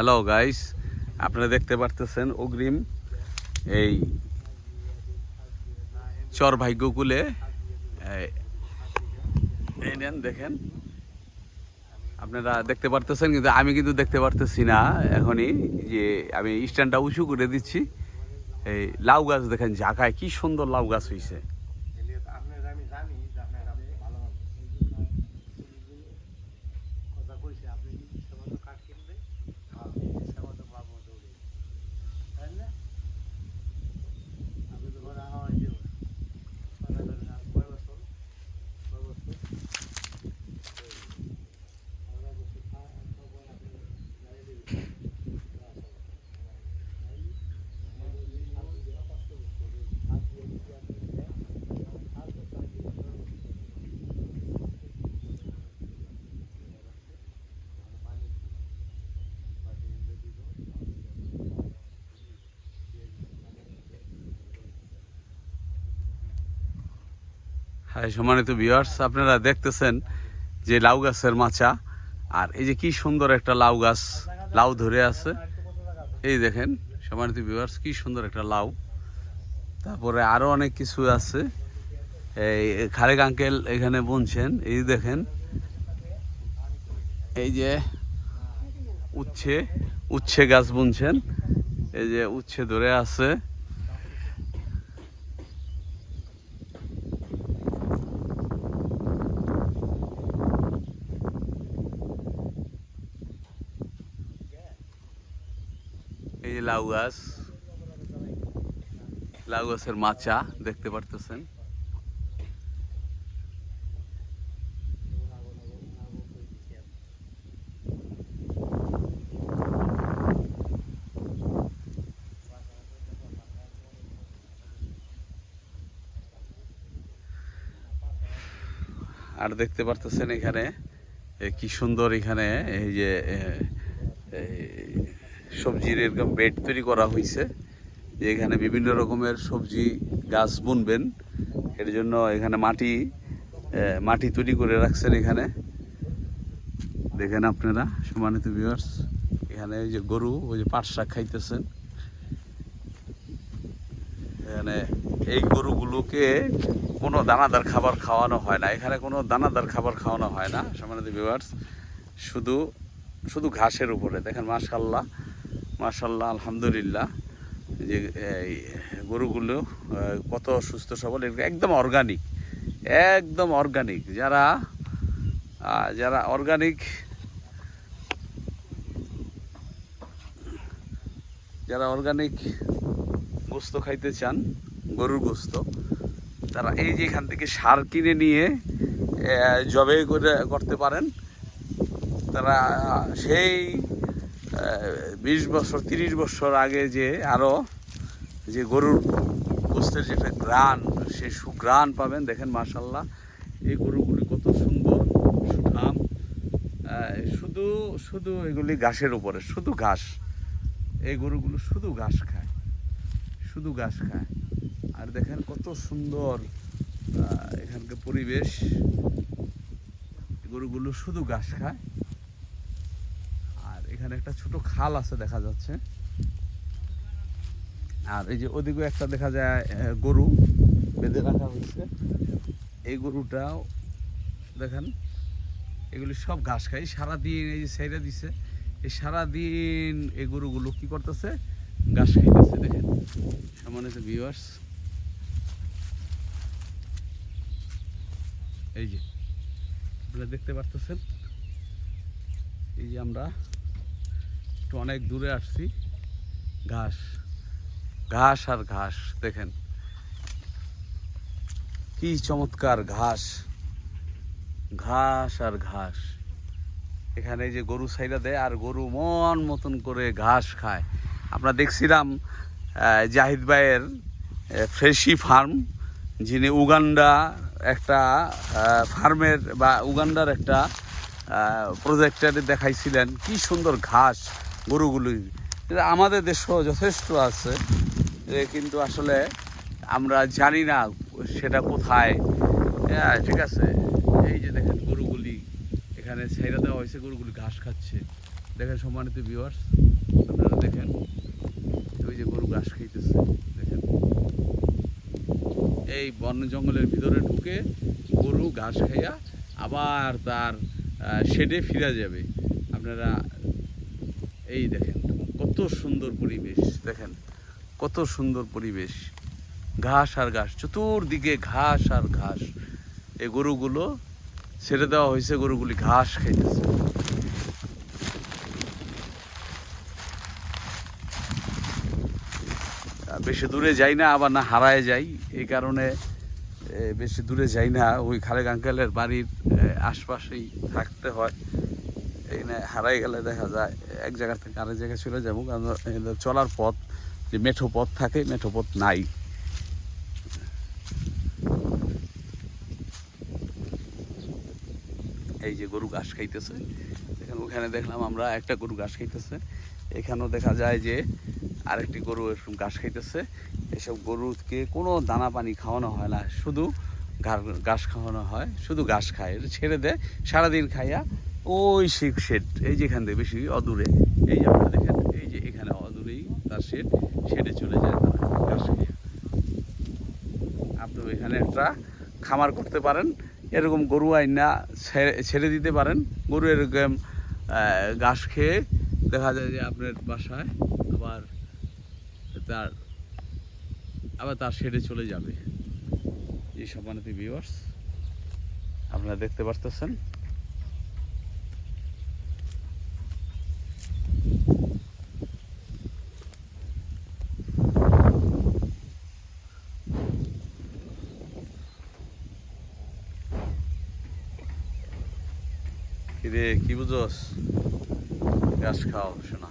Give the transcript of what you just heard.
Hello guys, আপনারা দেখতে পারতেছেন অগ্রিম এই চর ভাগ্যকুলে এই নেন দেখেন, আপনারা দেখতে পারতেছেন কিন্তু আমি কিন্তু দেখতে পারতেছি না এখনই। যে আমি স্ট্যান্ডটা উঁচু করে দিচ্ছি। এই লাউ গাছ দেখেন ঝাঁকায় কি সুন্দর লাউ গাছ হয়েছে। হ্যাঁ, সম্মানিত ভিউয়ার্স, আপনারা দেখতেছেন যে লাউ গাছের মাচা, আর এই যে কি সুন্দর একটা লাউ গাছ, লাউ ধরে আছে। এই দেখেন সম্মানিত ভিউয়ার্স, কি সুন্দর একটা লাউ। তারপরে আরো অনেক কিছু আছে। এই খালেক আঙ্কেল এখানে বুনছেন। এই দেখেন, এই যে উচ্ছে গাছ বুনছেন। এই যে উচ্ছে ধরে আছে। এই যে লাউ গাছের মাচা দেখতে পারতেছেন। আর দেখতে পারতেছেন এখানে কি সুন্দর, এখানে এই যে সবজির এরকম বেড তৈরি করা হয়েছে, যে এখানে বিভিন্ন রকমের সবজি গাছ বুনবেন। এর জন্য এখানে মাটি তৈরি করে রাখছেন। এখানে দেখেন আপনারা সম্মানিত ভিউয়ার্স, এখানে ওই যে গরু ওই যে পাট শাক খাইতেছেন। এখানে এই গরুগুলোকে কোনো দানাদার খাবার খাওয়ানো হয় না। এখানে কোনো দানাদার খাবার খাওয়ানো হয় না সম্মানিত ভিউয়ার্স, শুধু ঘাসের উপরে। দেখেন মাশাআল্লাহ আলহামদুলিল্লাহ, যে এই গরুগুলো কত সুস্থ সবল, একদম অর্গানিক। যারা অর্গানিক গোস্ত খাইতে চান, গরুর গোস্ত, তারা এই যে এখান থেকে সার কিনে নিয়ে জবে করতে পারেন। তারা সেই 20 বছর 30 বছর আগে যে গরুর গোস্তের যে একটা ঘ্রাণ, সেই সুঘ্রাণ পাবেন। দেখেন মাশাআল্লাহ, এই গরুগুলি কত সুন্দর সুঠাম। শুধু এগুলি ঘাসের উপরে, শুধু ঘাস। এই গরুগুলো শুধু ঘাস খায়। আর দেখেন কত সুন্দর এখানকার পরিবেশ। গরুগুলো শুধু ঘাস খায়। আর এখানে একটা ছোট খাল আছে দেখা যাচ্ছে। আর এই যে ওদিকে একটা দেখা যায় গরু বেঁধে রাখা হয়েছে। এই গরুটাও দেখেন, এগুলি সব ঘাস খায় সারাদিন। এই যে সাইরা দিছে, এই সারাদিন এই গরুগুলো কি করতেছে, ঘাস খাইতেছে। দেখেন সম্মানিত ভিউয়ার্স, এই যে আপনারা দেখতে পারতেছেন, এই যে আমরা একটু অনেক দূরে আসছি। ঘাস আর ঘাস, দেখেন কি চমৎকার ঘাস আর ঘাস। এখানে যে গরু ছাইরা দেয়, আর গরু মন মতন করে ঘাস খায়। আমরা দেখছিলাম জাহিদ ভাইয়ের ফ্রেশি ফার্ম, যিনি উগান্ডা একটা ফার্মের বা উগান্ডার একটা প্রজেক্টরে দেখাইছিলেন কি সুন্দর ঘাস গরুগুলি। আমাদের দেশেও যথেষ্ট আছে, কিন্তু আসলে আমরা জানি না সেটা কোথায়। হ্যাঁ, ঠিক আছে। এই যে দেখেন গরুগুলি এখানে ছেড়ে দেওয়া হয়েছে, গরুগুলি ঘাস খাচ্ছে। দেখেন সম্মানিত ভিউয়ার্স, আপনারা দেখেন ওই যে গরু ঘাস খাইতেছে, দেখেন এই বন জঙ্গলের ভিতরে ঢুকে গরু ঘাস খাইয়া আবার তার শেডে ফিরে যাবে। আপনারা এই দেখেন কত সুন্দর পরিবেশ, দেখেন কত সুন্দর পরিবেশ, ঘাস আর ঘাস, চতুর্দিকে ঘাস আর ঘাস। এই গরুগুলো ছেড়ে দেওয়া হয়েছে, গরুগুলি ঘাস খাইতেছে। বেশি দূরে যাই না, আবার না হারায় যাই, এই কারণে বেশি দূরে যাই না। ওই খালেক আঙ্কেলের বাড়ির আশপাশেই থাকতে হয়। এই না হারাই গেলে দেখা যায় এক জায়গা থেকে আরেক জায়গায় চলে যাবো, কারণ চলার পথ যে মেঠো পথ থাকে, মেঠো পথ নাই। এই যে গরু ঘাস খাইতেছে, দেখেন ওখানে দেখলাম আমরা একটা গরু ঘাস খাইতেছে, এখানেও দেখা যায় যে আরেকটি গরু এরকম ঘাস খাইতেছে। এসব গরুকে কোনো দানা পানি খাওয়ানো হয় না, শুধু ঘাস খাওয়ানো হয়, শুধু ঘাস খায়, ছেড়ে দেয় সারাদিন খাইয়া। ওই শেড, এই যে এখান থেকে বেশি অদূরে, এই যে আপনারা দেখেন, এই যে এখানে অদূরেই তার শেডে চলে যায় তারা ঘাস খাইয়া। আপনি এখানে একটা খামার করতে পারেন, এরকম গরু আইনা ছেড়ে দিতে পারেন। গরু এরকম ঘাস খেয়ে দেখা যায় যে আপনার বাসায় আবার তার শেডে চলে যাবে। এই সম্মানিত ভিউয়ার্স, আপনারা দেখতে পারতেছেন। কিরে কি বুঝোস? ঘাস খাও শোনা।